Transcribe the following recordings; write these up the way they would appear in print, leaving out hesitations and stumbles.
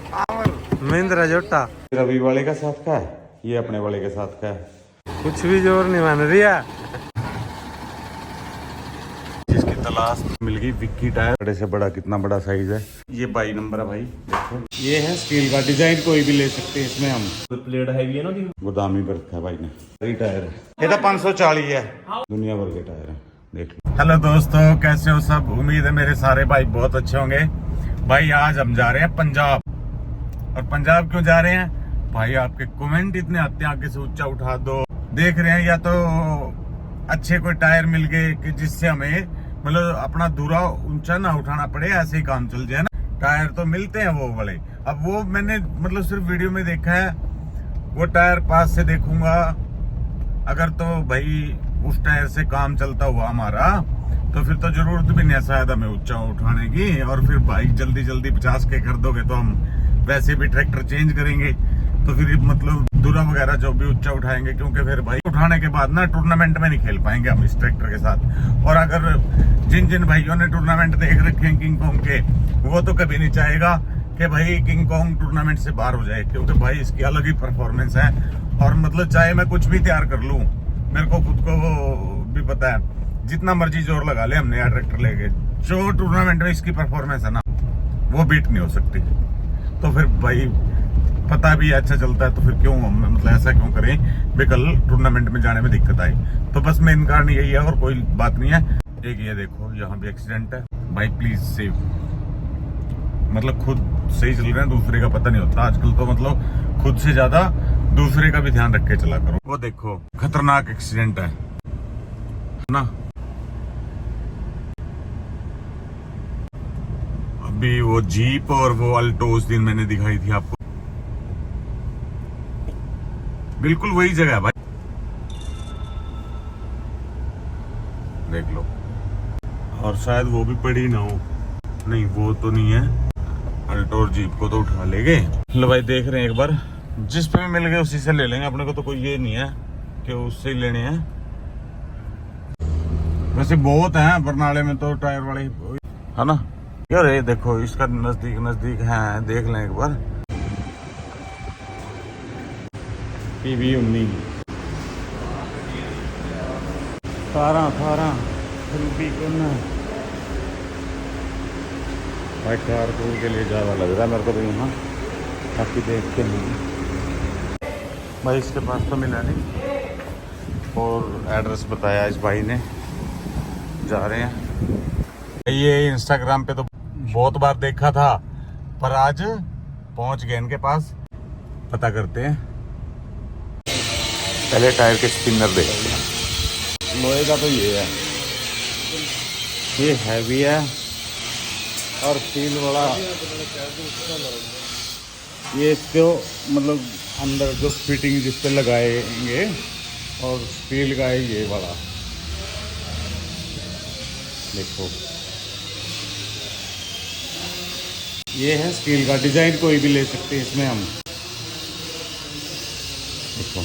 महिंद्रा जोटा रवि वाले का साथ का है, ये अपने वाले के साथ का है। कुछ भी जोर नहीं मान रिया। जिसकी तलाश मिल गई विक्की टायर, बड़े से बड़ा, कितना बड़ा साइज है। ये 22 नंबर है भाई, देखो ये है स्टील का डिजाइन, कोई भी ले सकते हैं इसमें हम। प्लेट हैवी है ना, गोदामी पर रखा है भाई ने। यही टायर है, ये तो 540 है, दुनिया भर के टायर है, देख लो। हेलो दोस्तों, कैसे हो सब? उम्मीद है मेरे सारे भाई बहुत अच्छे होंगे। भाई आज हम जा रहे हैं पंजाब। और पंजाब क्यों जा रहे हैं भाई? आपके कमेंट इतने आते हैं, आगे से ऊंचा उठा दो। देख रहे हैं, या तो अच्छे कोई टायर मिल गए कि जिससे हमें मतलब अपना दूरा ऊंचा ना उठाना पड़े, ऐसे ही काम चल जाए ना। टायर तो मिलते हैं वो बड़े, अब वो मैंने मतलब सिर्फ वीडियो में देखा है। वो टायर पास से देखूंगा, अगर तो भाई उस टायर से काम चलता हुआ हमारा, तो फिर तो जरूरत भी नहीं है शायद हमें ऊंचा उठाने की। और फिर भाई जल्दी जल्दी 50 के कर दोगे तो हम वैसे भी ट्रैक्टर चेंज करेंगे, तो फिर मतलब दूरा वगैरह जो भी ऊंचा उठाएंगे, क्योंकि फिर भाई उठाने के बाद ना टूर्नामेंट में नहीं खेल पाएंगे हम इस ट्रैक्टर के साथ। और अगर जिन जिन भाइयों ने टूर्नामेंट देख रखे हैं किंग कॉन्ग के, वो तो कभी नहीं चाहेगा कि भाई किंग कॉन्ग टूर्नामेंट से बाहर हो जाए, क्योंकि भाई इसकी अलग ही परफॉर्मेंस है। और मतलब चाहे मैं कुछ भी तैयार कर लूं, मेरे को खुद को वो भी पता है, जितना मर्जी जोर लगा ले हमने यार ट्रैक्टर लेके, जो टूर्नामेंट में इसकी परफॉर्मेंस है ना, वो बीट नहीं हो सकती। तो फिर भाई पता भी अच्छा चलता है, तो फिर क्यों हम मतलब ऐसा क्यों करें भी कल टूर्नामेंट में जाने में दिक्कत आई। तो बस मेन कारण यही है, और कोई बात नहीं है। एक ये देखो, यहाँ भी एक्सीडेंट है भाई, प्लीज सेव। मतलब खुद सही चल रहे हैं, दूसरे का पता नहीं होता आजकल, तो मतलब खुद से ज्यादा दूसरे का भी ध्यान रख के चला करो। वो देखो खतरनाक एक्सीडेंट है ना। अभी वो जीप और वो अल्टो उस दिन मैंने दिखाई थी आपको, बिल्कुल वही जगह है भाई, देख लो। और शायद वो भी पड़ी ना हो, नहीं वो तो नहीं है। अल्टो और जीप को तो उठा ले गए। लो भाई देख रहे हैं, एक बार जिस पे भी मिल गए उसी से ले लेंगे, अपने को तो कोई ये नहीं है कि उससे ही लेने हैं। वैसे बहुत है बरनाले में तो टायर वाले, है ना यार। ये देखो इसका नजदीक नजदीक है, देख लें एक बार। PV 19 18 रूपी को ना भाई, कार को के लिए ज़्यादा लग रहा है मेरे को तो यहाँ, बाकी देख के नहीं भाई। इसके पास तो मिला नहीं, और एड्रेस बताया इस भाई ने, जा रहे हैं। ये इंस्टाग्राम पे तो बहुत बार देखा था, पर आज पहुंच गए इनके पास। पता करते हैं, पहले टायर के स्पिनर देखते हैं। लोहे का तो ये है, ये हैवी है, और स्टील वाला ये इसको मतलब अंदर जो फिटिंग जिस पे लगाएंगे, और स्टील का है ये वाला, देखो ये है स्टील का डिजाइन, कोई भी ले सकते हैं इसमें हम। देखो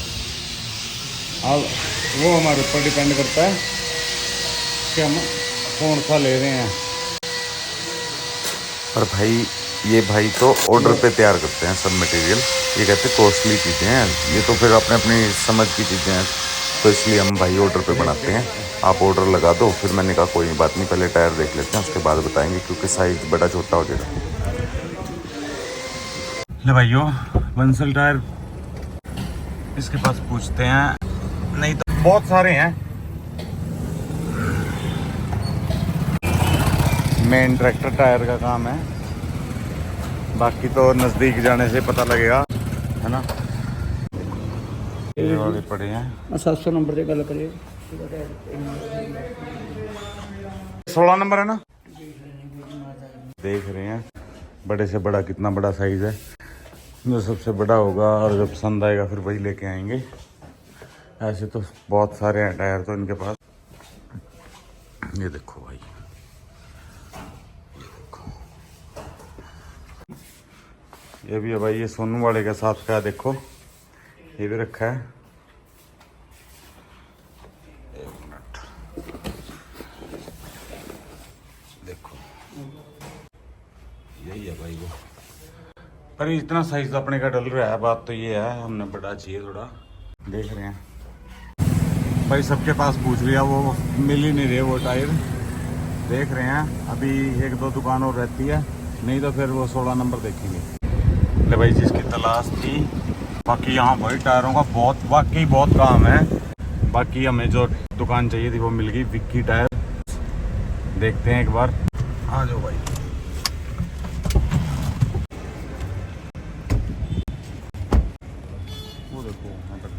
अब वो हमारे ऊपर डिपेंड करता है कि हम कौन सा ले रहे हैं। पर भाई ये भाई तो ऑर्डर पे तैयार करते हैं सब मटेरियल, ये कहते हैं कॉस्टली चीज़ें हैं, ये तो फिर अपने अपनी समझ की चीज़ें हैं, तो इसलिए हम भाई ऑर्डर पे बनाते हैं। आप ऑर्डर लगा दो। फिर मैंने कहा कोई बात नहीं, पहले टायर देख लेते हैं, उसके बाद बताएंगे, क्योंकि साइज बड़ा छोटा हो जाएगा। ले भाइयों, बंसल टायर इसके पास पूछते हैं, नहीं तो बहुत सारे हैं। मेन ट्रैक्टर टायर का काम है, बाकी तो नज़दीक जाने से पता लगेगा, है ना। ये वाले पड़े हैं 700 नंबर से गल करिए, 16 नंबर है ना। देख रहे हैं बड़े से बड़ा, कितना बड़ा साइज है। जो सबसे बड़ा होगा और जब पसंद आएगा फिर वही लेके आएंगे। ऐसे तो बहुत सारे हैं टायर तो इनके पास। ये देखो भाई, ये देखो, ये भी है भाई, ये सोनू वाले के साथ का है, देखो ये भी रखा है। एक मिनट, देखो यही है भाई वो, पर इतना साइज तो अपने का डल रहा है। बात तो ये है, हमने बड़ा चाहिए थोड़ा। देख रहे हैं भाई, सबके पास पूछ लिया, वो मिल ही नहीं रहे वो टायर। देख रहे हैं अभी 1-2 दुकान और रहती है, नहीं तो फिर वो 16 नंबर देखेंगे। ले भाई, जिसकी तलाश थी। बाकी यहाँ भाई टायरों का वाकई बहुत काम है। बाकी हमें जो दुकान चाहिए थी वो मिल गई, विक्की टायर। देखते हैं एक बार, आ जाओ भाई। वो देखो यहाँ तक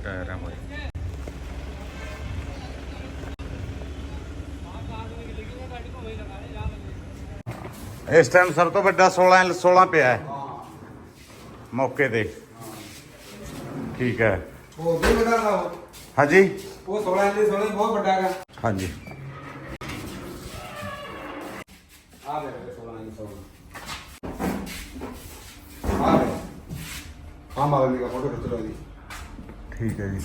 टायर है भाई। इस टाइम सर तो बड़ा 16 पे है मौके दे। ठीक है, वो भी बता रहा हूँ। हाँ जी, वो 16 बहुत बड़ा है। हाँ जी। आ गए 16 आ गए। हाँ मारने का फोटो खिंच लो जी। ठीक है जी,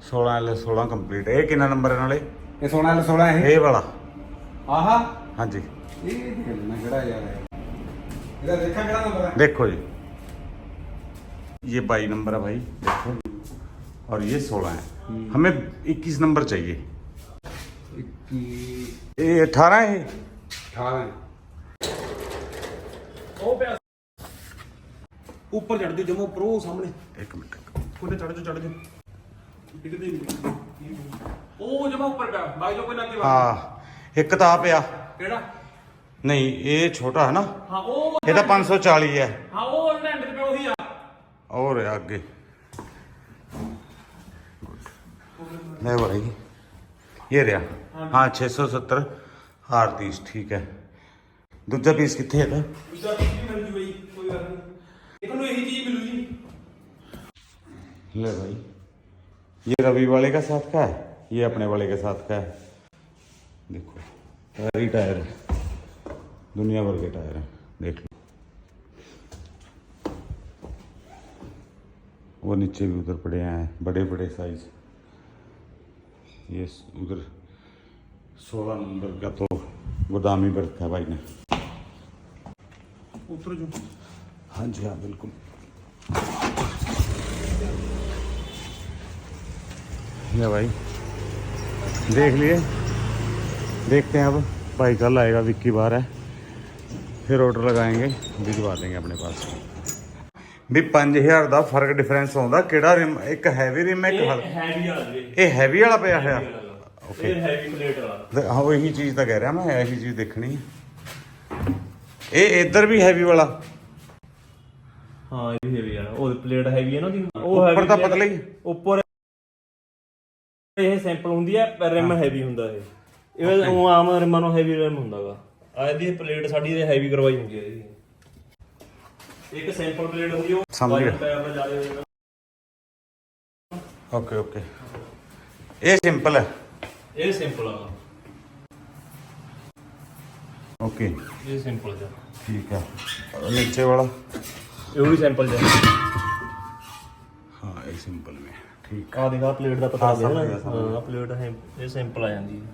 16 कंप्लीट है। कितना नंबर है नाले? ये 16 है ये वाला? आहा हाँ जी, ये देखना केड़ा यार है। इधर देखा केड़ा नंबर है? देखो जी, ये 22 नंबर है भाई, देखो। और ये 16 है। हमें 21 नंबर चाहिए। 21 ये 18 है। 18 ਉੱਪਰ ਚੜ ਜਾਓ ਜਮੋ ਪ੍ਰੋ ਸਾਹਮਣੇ एक मिनट। ਕੋਤੇ ਚੜ ਜਾਓ ਟਿਕਦੇ ਨਹੀਂ ਉਹ ਜਮਾ ਉੱਪਰ ਪਿਆ ਬਾਈ ਜੋ ਕੋਈ ਨਾ ਅੱਗੇ हाँ, एक तो आप आ ਕਿਹੜਾ नहीं, ये छोटा है ना, ਹਾਂ ਉਹ ये तो 540 है। ਹਾਂ ਉਹ ਲੈਂਡ ਤੇ ਪਿਆ ਉਹੀ ਆ और है आगे। ले भाई, ये रहा। हाँ, 670 R30। ठीक है, दूजा पीस कितने है? ਦੂਜਾ ਵੀ ਮਿਲ ਜੂ ਬਈ, ਕੋਈ ਗੱਲ ਨਹੀਂ ਇਹ ਤੁਹਾਨੂੰ ਇਹੀ ਚੀਜ਼ ਮਿਲੂ ਜੀ। ले भाई, ये रवि वाले का साथ का है, ये अपने वाले के साथ का है। देखो टायर ही टायर है, दुनिया भर के टायर है, देख लो। वो नीचे भी उधर पड़े हैं बड़े बड़े साइज। ये उधर 16 नंबर का तो गोदाम ही रखा है भाई ने। ਉੱਤਰ ਜੋ हाँ जी, हाँ बिल्कुल। ये भाई देख लिए, देखते हैं अब भाई कल आएगा, विक्की बाहर है, फिर ऑर्डर लगाएंगे, भिजवा देंगे अपने पास भी। 5000 का फर्क डिफरेंस होता केड़ा रिम, एक हैवी रिम एक ਹੈਵੀ ਆ ਜੀ ये हैवी वाला पे है। ਇਹ ਹੈਵੀ ਪਲੇਟ ਵਾਲਾ हाँ, वही चीज तो कह रहा मैं, ऐसी चीज देखनी है। ये इधर भी हैवी वाला? ਹਾਂ ਇਹ ਵੀ ਹੈਵੀ ਆ, ਉਹ ਪਲੇਟ ਹੈਵੀ ਹੈ ਨਾ ਉਹਦੀ, ਉਹ ऊपर ਹੈਵੀ तो पतला ही। ਉੱਪਰ ਇਹ ਸੈਂਪਲ ਹੁੰਦੀ ਹੈ, ਪਰ ਰਿਮ ਹੈਵੀ ਹੁੰਦਾ ਇਹ ਉਹ ਆਮ ਰਿਮਾਂ ਨੂੰ ਹੈਵੀ ਰਿਮ ਹੁੰਦਾਗਾ। ਆ ਇਹਦੀ ਪਲੇਟ ਸਾਡੀ ਇਹ ਹੈਵੀ ਕਰਵਾਈ ਹੁੰਦੀ ਹੈ ਇਹਦੀ। ਇੱਕ ਸੈਂਪਲ ਪਲੇਟ ਹੁੰਦੀ ਉਹ समझ गया। ਟਾਇਰ ਦਾ ਜ਼ਿਆਦਾ ਹੋਏਗਾ। ओके ओके, ये सिंपल है। ਇਹ ਸਿੰਪਲ ਆ, ओके ਇਹ ਸਿੰਪਲ ਜਾ, ठीक है। और नीचे वाला? ਇਹ ਵੀ ਸਿੰਪਲ ਜਾ। हाँ, ये सिंपल में ठीक। ਆ ਦੇਖਾ ਪਲੇਟ ਦਾ ਪਤਾ ਹਾਂ, ਲੱਗਿਆ ਸਮਝ ਨਾ। ਗਿਆ, ਸਮਝ ਗਿਆ। ਹਾਂ ਪਲੇਟ ਹੈ, ਇਹ ਸਿੰਪਲ ਆ ਜਾਂਦੀ ਹੈ,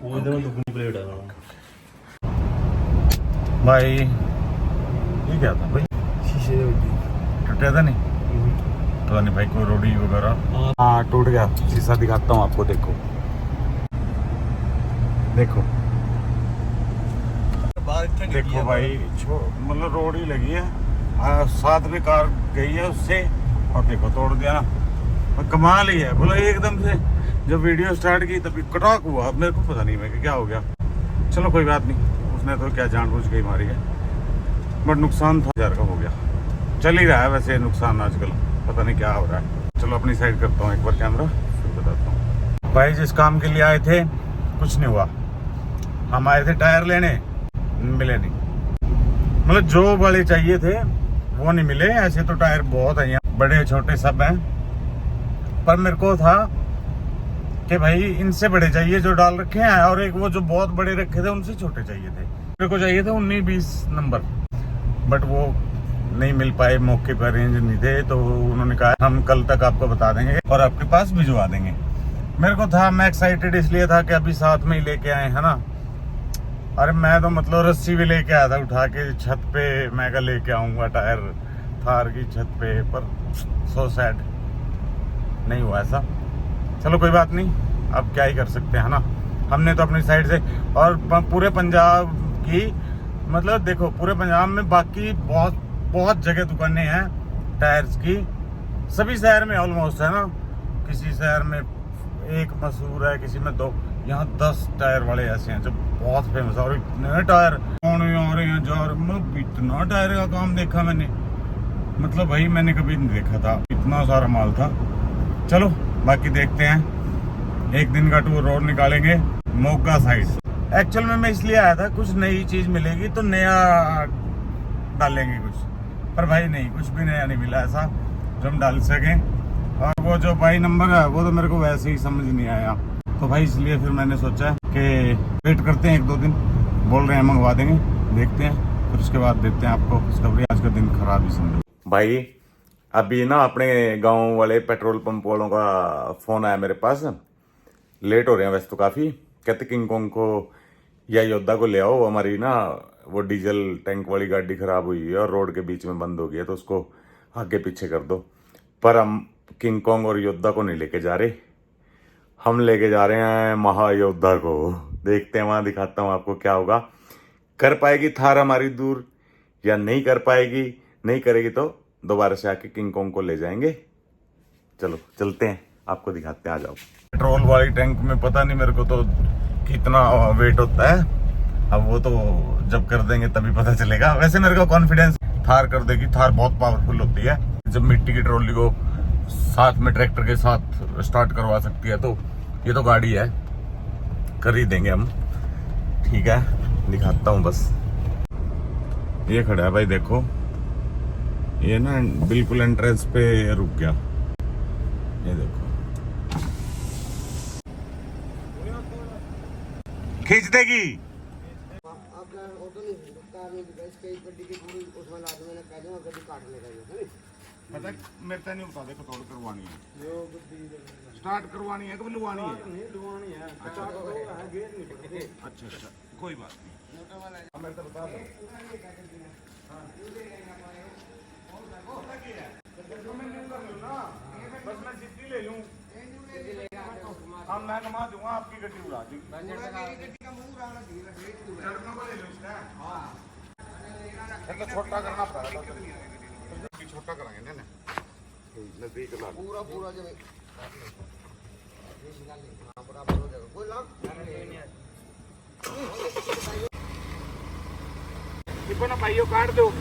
ਉਹ ਇਹਦੇ ਨਾਲ ਦੁੱਗਣੀ ਪਲੇਟ ਆ ਨਾਲ। भाई ये क्या था भाई? ਸ਼ੀਸ਼ੇ ਦੇ ਵਿੱਚ टूटा था नहीं? पता नहीं भाई, कोई रोडी वगैरह। हाँ, टूट गया शीशा। दिखाता हूँ आपको, देखो देखो देखो भाई, मतलब रोड ही लगी है। साथ में कार गई है उससे, और देखो तोड़ दिया ना। कमाल ही है, बोला एकदम से जब वीडियो स्टार्ट की तभी कटाक हुआ। मेरे को पता नहीं मैं कि क्या हो गया। चलो कोई बात नहीं, उसने तो क्या जानबूझ के ही मारी है, बट नुकसान था 1000 का हो गया। चल ही रहा है वैसे नुकसान आजकल, पता नहीं क्या हो रहा है। चलो अपनी साइड करता हूँ एक बार कैमरा, फिर बताता हूँ। भाई जिस काम के लिए आए थे कुछ नहीं हुआ। हम आए थे टायर लेने, मिले नहीं, मतलब जो वाले चाहिए थे वो नहीं मिले। ऐसे तो टायर बहुत है यहाँ, बड़े छोटे सब हैं, पर मेरे को था कि भाई इनसे बड़े चाहिए जो डाल रखे हैं, और एक वो जो बहुत बड़े रखे थे उनसे छोटे चाहिए थे। मेरे को चाहिए था 19-20 नंबर, बट वो नहीं मिल पाए, मौके पर रेंज नहीं थे। तो उन्होंने कहा हम कल तक आपको बता देंगे और आपके पास भिजवा देंगे। मेरे को था, मैं एक्साइटेड इसलिए था कि अभी साथ में ही लेके आए हैं ना, अरे मैं तो मतलब रस्सी भी लेके आया था उठा के छत पे, मैं का लेके आऊंगा टायर थार की छत पे, पर सो सैड नहीं हुआ ऐसा। चलो कोई बात नहीं, अब क्या ही कर सकते हैं ना, हमने तो अपनी साइड से। और पूरे पंजाब की मतलब देखो, पूरे पंजाब में बाकी बहुत बहुत जगह दुकानें हैं टायर्स की, सभी शहर में ऑलमोस्ट है ना, किसी शहर में एक मशहूर है, किसी में 2, यहाँ 10 टायर वाले ऐसे हैं जो बहुत फेमस है। और इतने टायर कौन आ रहे हैं जा रहे, मतलब इतना टायर का काम देखा मैंने, मतलब भाई मैंने कभी नहीं देखा था, इतना सारा माल था। चलो बाकी देखते हैं, एक दिन का टूर और निकालेंगे मोगा साइड। एक्चुअल में मैं इसलिए आया था, कुछ नई चीज मिलेगी तो नया डालेंगे कुछ, पर भाई नहीं, कुछ भी नया नहीं मिला ऐसा जो हम डाल सकें। और वो जो भाई नंबर है वो तो मेरे को वैसे ही समझ नहीं आया, तो भाई इसलिए फिर मैंने सोचा कि वेट करते हैं 1-2 दिन, बोल रहे हैं मंगवा देंगे, देखते हैं, फिर उसके बाद देते हैं आपको खुशखबरी। आज का दिन खराब ही समझो भाई। अभी ना अपने गांव वाले पेट्रोल पंप वालों का फोन आया मेरे पास, लेट हो रहे हैं वैसे तो काफी, कहते किंग कोंग को या योद्धा को ले आओ, हमारी ना वो डीजल टैंक वाली गाड़ी खराब हुई है और रोड के बीच में बंद हो गई है, तो उसको आगे पीछे कर दो। पर हम किंग कोंग और योद्धा को नहीं लेके जा रहे, हम लेके जा रहे हैं महायोद्धा को। देखते हैं, वहां दिखाता हूँ आपको क्या होगा, कर पाएगी थार हमारी दूर या नहीं कर पाएगी, नहीं करेगी तो दोबारा से आके किंग कोंग को ले जाएंगे। चलो चलते हैं, आपको दिखाते हैं, आ जाओ। पेट्रोल वाली टैंक में पता नहीं मेरे को तो कितना वेट होता है, अब वो तो जब कर देंगे तभी पता चलेगा। वैसे मेरे को कॉन्फिडेंस थार कर देगी, थार बहुत पावरफुल होती है, जब मिट्टी की ट्रॉली को साथ में ट्रैक्टर के साथ स्टार्ट करवा सकती है, तो ये तो गाड़ी है, कर ही देंगे हम। ठीक है, दिखाता हूँ बस, ये खड़ा है भाई, देखो ये ना बिल्कुल एंट्रेंस पे रुक गया, ये देखो खींच देगी। पता मेरे से नहीं बता, देखो थोड़ी करवानी है, स्टार्ट करवानी है कि लुवानी है? अच्छा अच्छा, कोई बात नहीं, मेरे से बता दो। बस मैं जितनी ले लूँ, हाँ मैं कमा दूंगा, आपकी गड्डी उड़ा दी, छोटा करना पड़ेगा, छोटा कराएंगे ना, नजदीक पूरा पूरा जो बराबर हो जाएगा, कोई लाभ ना भाइयों, काट दो।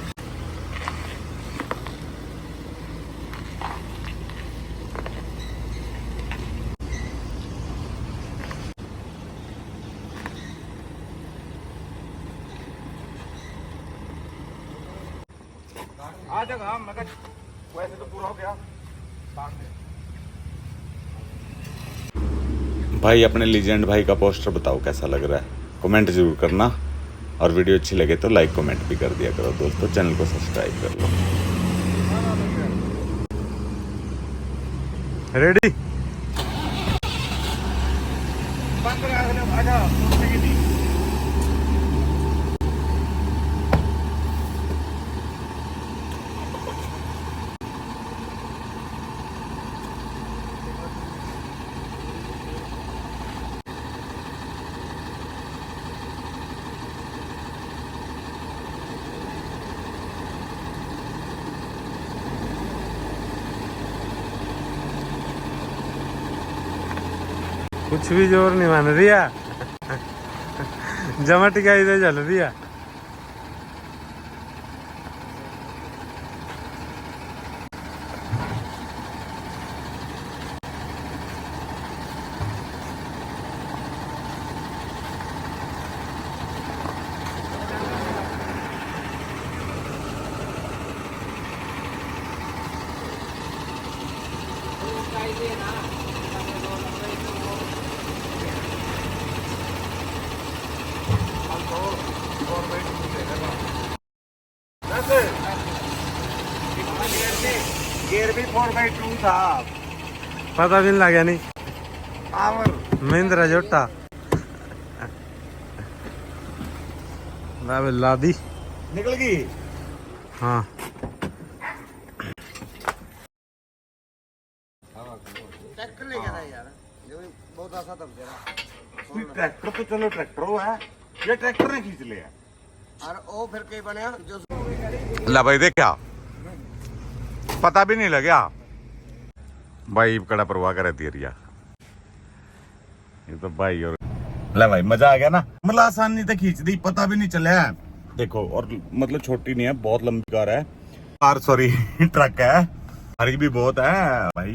आ जाएगा, मैं वैसे तो पूरा हो गया। भाई अपने लीजेंड भाई का पोस्टर बताओ कैसा लग रहा है, कमेंट जरूर करना, और वीडियो अच्छी लगे तो लाइक कमेंट भी कर दिया करो दोस्तों, चैनल को सब्सक्राइब कर लो। रेडी? कुछ भी जोर नहीं मान रिया, जमट गया इधर चल रिया। गियर भी 4x2 था, पता भी नहीं लगा नहीं, पावर महिंद्रा जोटा। ला दी। निकल गई। हाँ ट्रैक्टर ले गया था यार, जो बहुत आसा था बेचारा। ट्रैक्टर तो चलो ट्रैक्टर वो है, ये ट्रैक्टर ने खींच लिया। और वो फिर के बनया जो ला भाई देख क्या पता भी नहीं लगा भाई, कड़ा परवाह कर दिया रिया। ये तो भाई और ला भाई मजा आ गया ना, मतलब आसानी से खींच दी, पता भी नहीं चला। देखो और मतलब छोटी नहीं है, बहुत लंबी कार है, कार सॉरी ट्रक है, भारी भी बहुत है भाई,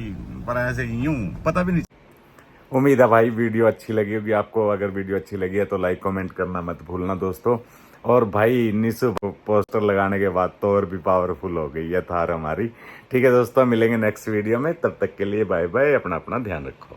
पर ऐसे यूं पता भी नहीं। उम्मीद है भाई वीडियो अच्छी लगी होगी आपको। अगर वीडियो अच्छी लगी है तो लाइक कमेंट करना मत भूलना दोस्तों। और भाई 1900 पोस्टर लगाने के बाद तो और भी पावरफुल हो गई है थार हमारी। ठीक है दोस्तों, मिलेंगे नेक्स्ट वीडियो में, तब तक के लिए बाय बाय, अपना अपना ध्यान रखो।